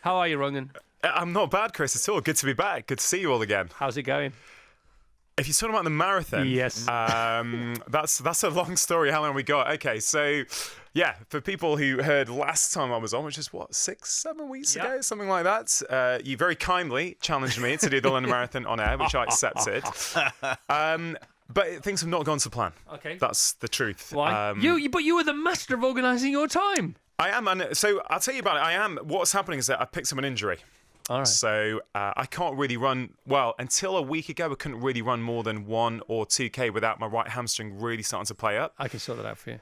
How are you, Rangan? I'm not bad, Chris, at all. Good to be back. Good to see you all again. How's it going? If you're talking about the marathon, Yes. that's a long story. How long we got? Okay, so yeah, for people who heard last time I was on, which is what, 6-7 weeks ago, something like that, you very kindly challenged me to do the London Marathon on air, which I accepted. But things have not gone to plan. Okay. That's the truth. Why? But you were the master of organising your time. I am, and so I'll tell you about it. I am. What's happening is that I picked up an injury. All right. So I can't really run, well, until a week ago, I couldn't really run more than 1 or 2K without my right hamstring really starting to play up. I can sort that out for you.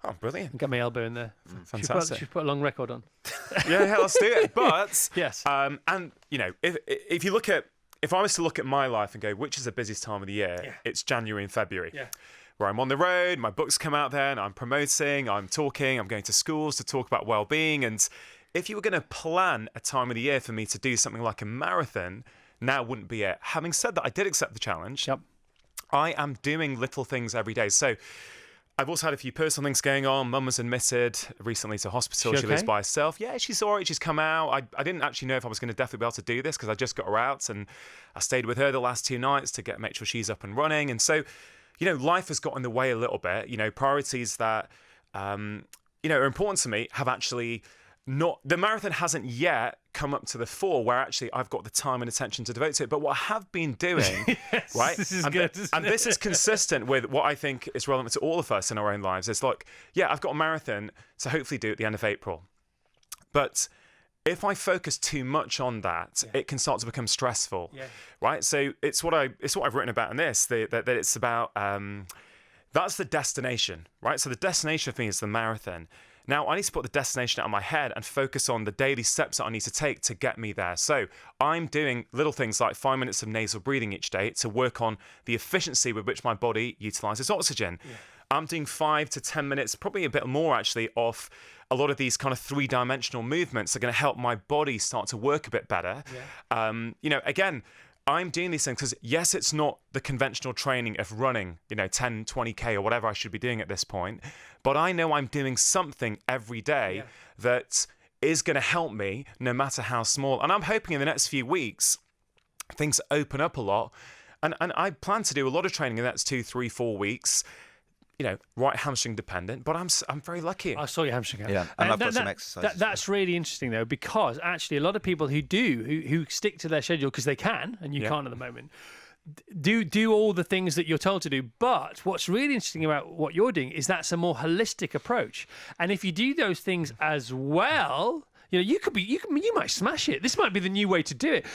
Oh, brilliant. Get my elbow in there. Fantastic. Should put a long record on. Yeah, let's do it. But, Yes. and, you know, if you look at, if I was to look at my life and go, which is the busiest time of the year, it's January and February. Yeah. Where I'm on the road, my books come out there, and I'm promoting, I'm talking, I'm going to schools to talk about well-being, and if you were going to plan a time of the year for me to do something like a marathon, now wouldn't be it. Having said that, I did accept the challenge. Yep. I am doing little things every day. So I've also had a few personal things going on. Mum was admitted recently to hospital. She lives by herself. Yeah, she's all right. She's come out. I didn't actually know if I was going to definitely be able to do this because I just got her out, and I stayed with her the last 2 nights to make sure she's up and running. And so, you know, life has got in the way a little bit. You know, priorities that, you know, are important to me have actually not, the marathon hasn't yet come up to the fore where actually I've got the time and attention to devote to it. But what I have been doing, right? This is and good. And this is consistent with what I think is relevant to all of us in our own lives. It's like, yeah, I've got a marathon to hopefully do at the end of April. But if I focus too much on that, it can start to become stressful, right? So it's what I've written about in this, that it's about, that's the destination, right? So the destination for me is the marathon. Now, I need to put the destination out of my head and focus on the daily steps that I need to take to get me there. So I'm doing little things like 5 minutes of nasal breathing each day to work on the efficiency with which my body utilizes oxygen. Yeah. I'm doing 5 to 10 minutes, probably a bit more actually, of a lot of these kind of 3-dimensional movements that are going to help my body start to work a bit better. Yeah. You know, again, I'm doing these things because, yes, it's not the conventional training of running, you know, 10, 20K or whatever I should be doing at this point. But I know I'm doing something every day that is going to help me no matter how small. And I'm hoping in the next few weeks, things open up a lot. And I plan to do a lot of training in the next 2, 3, 4 weeks. You know, right hamstring dependent, but I'm very lucky. I saw your hamstring. Yeah, and I've got some exercises. That's really interesting though, because actually a lot of people who stick to their schedule because they can, and you can't at the moment, do all the things that you're told to do. But what's really interesting about what you're doing is that's a more holistic approach. And if you do those things as well, you know, you might smash it. This might be the new way to do it.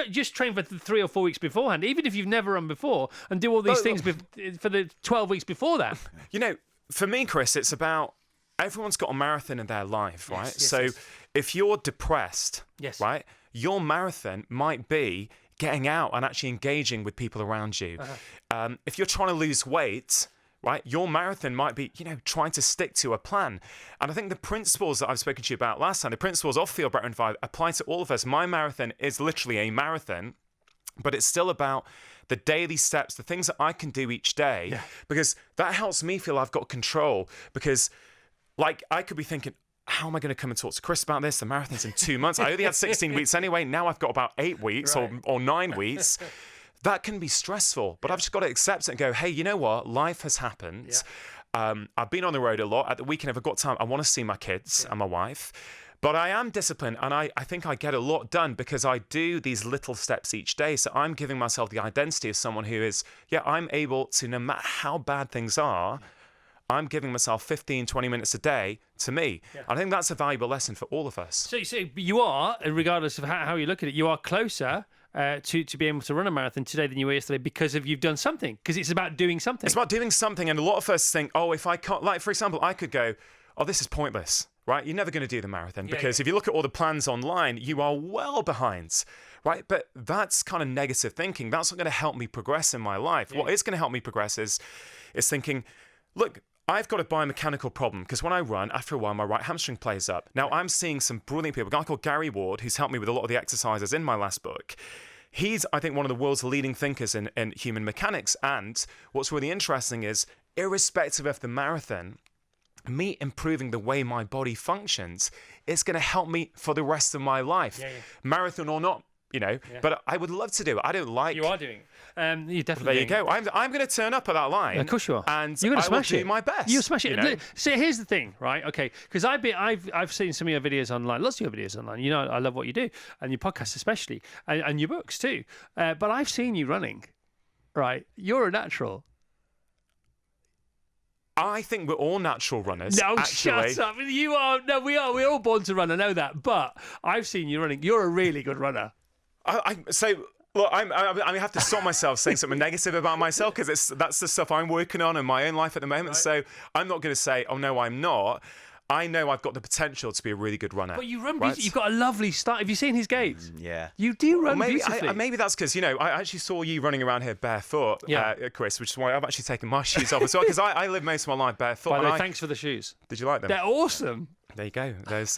Just train for 3 or 4 weeks beforehand, even if you've never run before, and do all these things for the 12 weeks before that. You know, for me, Chris, it's about everyone's got a marathon in their life, right? So if you're depressed, right, your marathon might be getting out and actually engaging with people around you. If you're trying to lose weight, right, your marathon might be, you know, trying to stick to a plan. And I think the principles that I've spoken to you about last time, the principles of Feel Better in 5 apply to all of us. My marathon is literally a marathon, but it's still about the daily steps, the things that I can do each day, because that helps me feel I've got control. Because, like, I could be thinking, how am I going to come and talk to Chris about this? The marathon's in 2 months. I only had 16 weeks anyway. Now I've got about 8 weeks or 9 weeks. That can be stressful, but I've just got to accept it and go, hey, you know what? Life has happened. I've been on the road a lot. At the weekend, if I've got time, I want to see my kids and my wife. But I am disciplined, and I think I get a lot done because I do these little steps each day. So I'm giving myself the identity of someone who is, I'm able to, no matter how bad things are, I'm giving myself 15, 20 minutes a day to me. I think that's a valuable lesson for all of us. So you are, regardless of how you look at it, you are closer to be able to run a marathon today than you were yesterday because you've done something. Because it's about doing something. It's about doing something, and a lot of us think, if I can't, like, for example, I could go, this is pointless, right? You're never going to do the marathon because if you look at all the plans online, you are well behind, right? But that's kind of negative thinking. That's not going to help me progress in my life. What is going to help me progress is thinking, look, I've got a biomechanical problem because when I run, after a while, my right hamstring plays up. Now, I'm seeing some brilliant people. A guy called Gary Ward, who's helped me with a lot of the exercises in my last book. He's, I think, one of the world's leading thinkers in human mechanics. And what's really interesting is, irrespective of the marathon, me improving the way my body functions is going to help me for the rest of my life. Marathon or not, but I would love to do it. I don't like... You are doing it. You definitely. There you go. I'm going to turn up at that line. Yeah, of course you are. And you're going to I smash will it. do my best. You'll smash it. See, here's the thing, right? Okay, because I've seen some of your videos online, lots of your videos online. I love what you do, and your podcast especially, and your books too. But I've seen you running, right? You're a natural. I think we're all natural runners. No, actually. Shut up. You are. No, we are. We're all born to run. I know that. But I've seen you running. You're a really good runner. Look, I have to stop myself saying something negative about myself because that's the stuff I'm working on in my own life at the moment. Right. So I'm not going to say, oh, no, I'm not. I know I've got the potential to be a really good runner. But you run beautifully. You've got a lovely start. Have you seen his games? Yeah. You do run beautifully. Maybe that's because, I actually saw you running around here barefoot, Chris, which is why I've actually taken my shoes off as well because I live most of my life barefoot. By the way, thanks for the shoes. Did you like them? They're awesome. There you go. There's,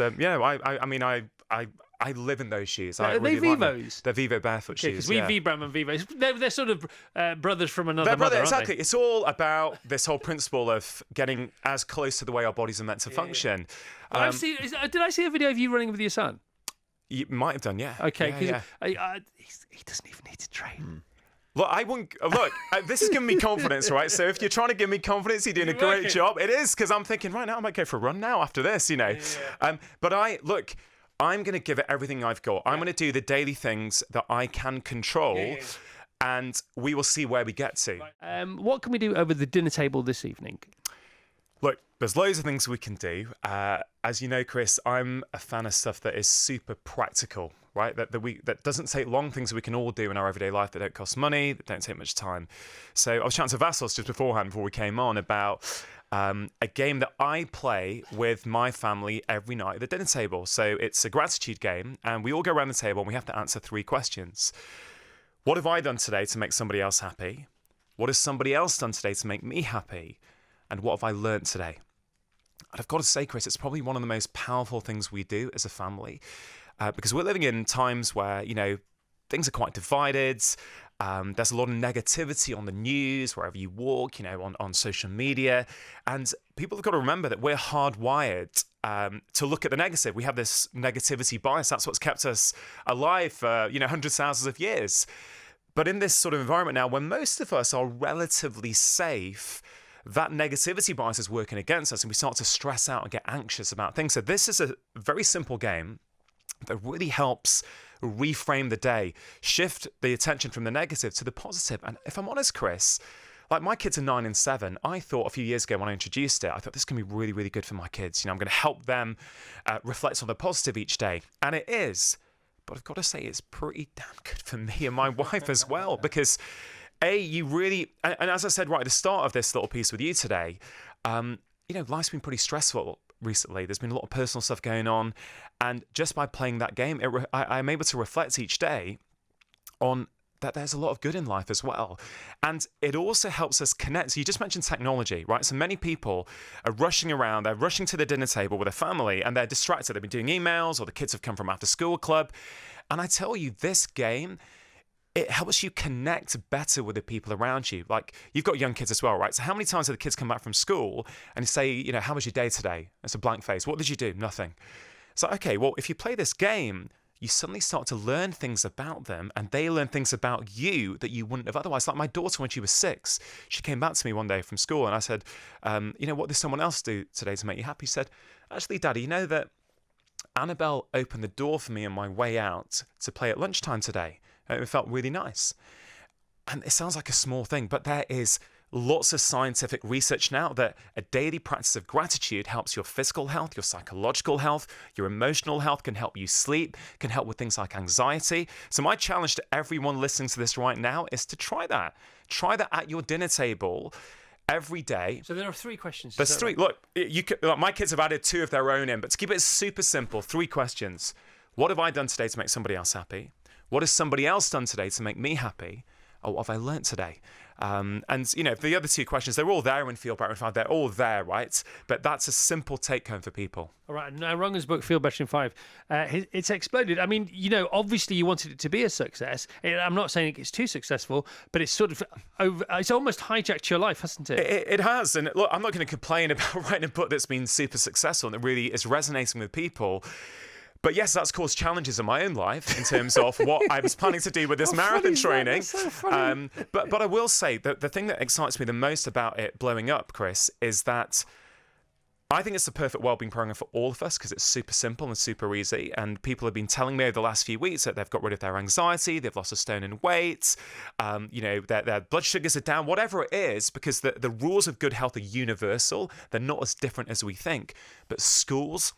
I live in those shoes. Are they Vivos? They're Vivo barefoot shoes. Because we Vibram and Vivos. They're sort of brothers from another mother, exactly. Aren't they? It's all about this whole principle of getting as close to the way our bodies are meant to function. Did I see a video of you running with your son? You might have done, yeah. Okay, because he doesn't even need to train. Look, I wouldn't. Look, this is giving me confidence, right? So if you're trying to give me confidence, you're doing a great job. It is because I'm thinking right now I might go for a run now after this, But I'm going to give it everything I've got. I'm going to do the daily things that I can control, and we will see where we get to. What can we do over the dinner table this evening? Look, there's loads of things we can do. As you know, Chris, I'm a fan of stuff that is super practical, right? That doesn't take long, things we can all do in our everyday life that don't cost money, that don't take much time. So I was chatting to Vassos just beforehand, before we came on, about a game that I play with my family every night at the dinner table. So it's a gratitude game, and we all go around the table and we have to answer 3 questions. What have I done today to make somebody else happy? What has somebody else done today to make me happy? And what have I learned today? And I've got to say, Chris, it's probably one of the most powerful things we do as a family, because we're living in times where, things are quite divided. There's a lot of negativity on the news, wherever you walk, on social media. And people have got to remember that we're hardwired to look at the negative. We have this negativity bias. That's what's kept us alive for, hundreds, thousands of years. But in this sort of environment now, where most of us are relatively safe, that negativity bias is working against us, and we start to stress out and get anxious about things. So this is a very simple game that really helps reframe the day, shift the attention from the negative to the positive. And if I'm honest, Chris, like my kids are 9 and 7, I thought a few years ago when I introduced it, I thought this can be really, really good for my kids. I'm going to help them reflect on the positive each day. And it is. But I've got to say, it's pretty damn good for me and my wife as well, because you really, and as I said right at the start of this little piece with you today, life's been pretty stressful recently. There's been a lot of personal stuff going on, and just by playing that game, I'm able to reflect each day on that there's a lot of good in life as well. And it also helps us connect. So you just mentioned technology, right? So many people are rushing around, they're rushing to the dinner table with their family, and they're distracted. They've been doing emails, or the kids have come from after school club. And I tell you, this game, it helps you connect better with the people around you. Like, you've got young kids as well, right? So how many times have the kids come back from school and say, how was your day today? It's a blank face. What did you do? Nothing. So, okay, well, if you play this game, you suddenly start to learn things about them, and they learn things about you that you wouldn't have otherwise. Like my daughter, when she was 6, she came back to me one day from school, and I said, what did someone else do today to make you happy? She said, actually, Daddy, that Annabelle opened the door for me on my way out to play at lunchtime today. It felt really nice. And it sounds like a small thing, but there is lots of scientific research now that a daily practice of gratitude helps your physical health, your psychological health, your emotional health, can help you sleep, can help with things like anxiety. So my challenge to everyone listening to this right now is to try that. Try that at your dinner table every day. So there are 3 questions. There's 3. Right? Look, my kids have added 2 of their own in, but to keep it super simple, 3 questions. What have I done today to make somebody else happy? What has somebody else done today to make me happy? Or what have I learnt today? And, the other two questions, they're all there in Feel Better in 5. They're all there, right? But that's a simple take-home for people. All right. Now, Rangan's book, Feel Better in 5, it's exploded. I mean, obviously you wanted it to be a success. I'm not saying it's too successful, but it's sort of it's almost hijacked your life, hasn't it? It has. And look, I'm not going to complain about writing a book that's been super successful and that really is resonating with people. But yes, that's caused challenges in my own life in terms of what I was planning to do with this marathon training. That's so funny. But I will say that the thing that excites me the most about it blowing up, Chris, is that I think it's the perfect wellbeing program for all of us because it's super simple and super easy. And people have been telling me over the last few weeks that they've got rid of their anxiety, they've lost a stone in weight, their blood sugars are down, whatever it is, because the rules of good health are universal. They're not as different as we think. But schools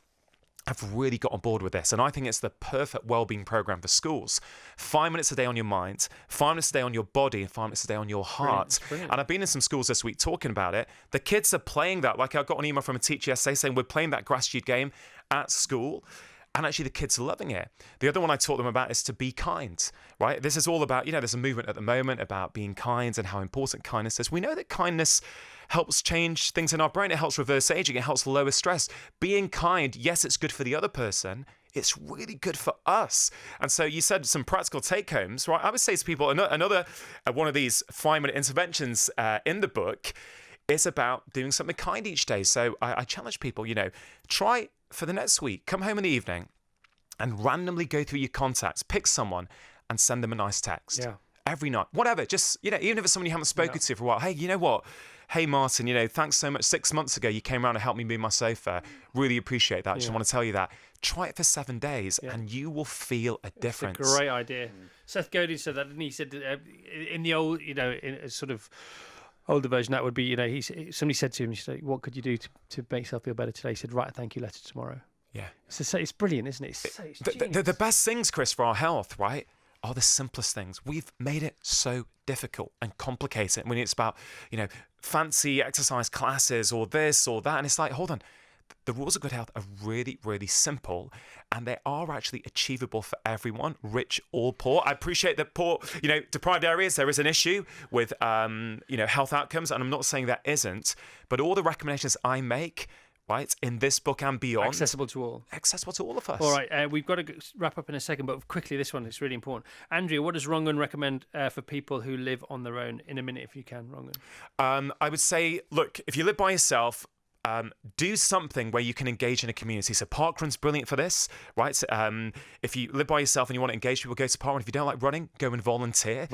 have really got on board with this, and I think it's the perfect wellbeing program for schools. 5 minutes a day on your mind, 5 minutes a day on your body, and 5 minutes a day on your heart. Brilliant. And I've been in some schools this week talking about it. The kids are playing that. Like, I got an email from a teacher yesterday saying we're playing that gratitude game at school. And actually, the kids are loving it. The other one I taught them about is to be kind, right? This is all about, there's a movement at the moment about being kind and how important kindness is. We know that kindness helps change things in our brain. It helps reverse aging. It helps lower stress. Being kind, yes, it's good for the other person. It's really good for us. And so you said some practical take-homes, right? I would say to people, another one of these 5-minute interventions in the book is about doing something kind each day. So I challenge people, try for the next week, come home in the evening and randomly go through your contacts, pick someone and send them a nice text. Yeah. Every night, whatever, just, even if it's someone you haven't spoken to for a while. Hey, you know what? Hey, Martin, thanks so much. 6 months ago, you came around and helped me move my sofa. Really appreciate that. I just want to tell you that. Try it for 7 days and you will feel a difference. It's a great idea. Seth Godin said that, didn't he? He said in the old, in a sort of older version, that would be, somebody said to him, what could you do to make yourself feel better today? He said, write a thank you letter tomorrow. Yeah. It's brilliant, isn't it? The best things, Chris, for our health, right, are the simplest things. We've made it so difficult and complicated when it's about, fancy exercise classes or this or that. And it's like, hold on. The rules of good health are really, really simple and they are actually achievable for everyone, rich or poor. I appreciate that poor, deprived areas, there is an issue with, health outcomes. And I'm not saying that isn't, but all the recommendations I make, right, in this book and beyond. Accessible to all. Accessible to all of us. All right, we've got to wrap up in a second, but quickly, this one is really important. Andrea, what does Rangan recommend for people who live on their own? In a minute, if you can, Rangan. I would say, look, if you live by yourself, do something where you can engage in a community. So parkrun's brilliant for this, right? So, if you live by yourself and you want to engage people, go to parkrun. If you don't like running, go and volunteer.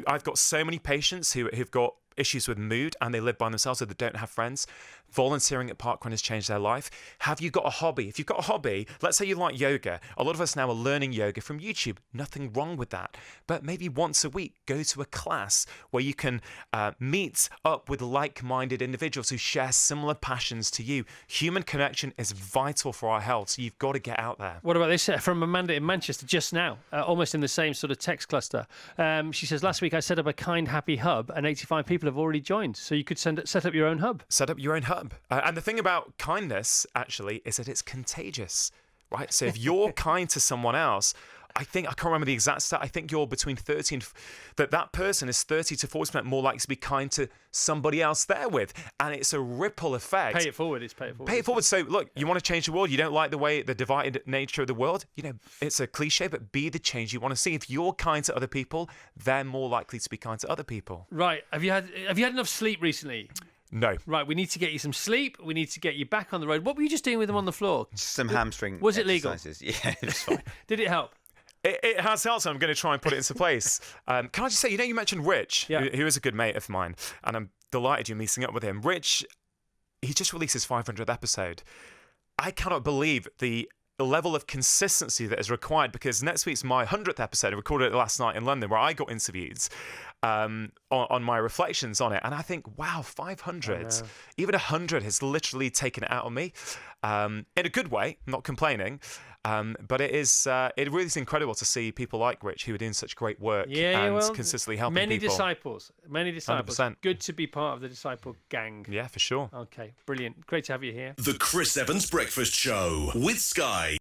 I've got so many patients who've got issues with mood and they live by themselves so they don't have friends. Volunteering at parkrun has changed their life. Have you got a hobby? If you've got a hobby, let's say you like yoga. A lot of us now are learning yoga from YouTube. Nothing wrong with that. But maybe once a week, go to a class where you can meet up with like-minded individuals who share similar passions to you. Human connection is vital for our health, so you've got to get out there. What about this from Amanda in Manchester just now, almost in the same sort of text cluster. She says, last week I set up a Kind Happy Hub and 85 people have already joined. So you could set up your own hub. Set up your own hub. And the thing about kindness, actually, is that it's contagious, right? So if you're kind to someone else, I can't remember the exact stat. I think you're between 30 and that person is 30 to 40% more likely to be kind to somebody else they're with. And it's a ripple effect. Pay it forward. Pay it forward. So look, you want to change the world. You don't like the divided nature of the world. It's a cliche, but be the change you want to see. If you're kind to other people, they're more likely to be kind to other people. Right. Have you had enough sleep recently? No. Right, we need to get you some sleep. We need to get you back on the road. What were you just doing with them on the floor? Some hamstring Was it legal? exercises. Yeah, it was fine. Did it help? It has helped, so I'm going to try and put it into place. Can I just say, you mentioned Rich, who is a good mate of mine, and I'm delighted you're meeting up with him. Rich, he just released his 500th episode. I cannot believe the level of consistency that is required because next week's my 100th episode. I recorded it last night in London where I got interviewed on my reflections on it. And I think, wow, 500, even 100 has literally taken it out on me in a good way, not complaining. But it really is incredible to see people like Rich who are doing such great work and consistently helping many people. Many disciples. 100%. Good to be part of the disciple gang. Yeah, for sure. Okay, brilliant. Great to have you here. The Chris Evans Breakfast Show with Sky.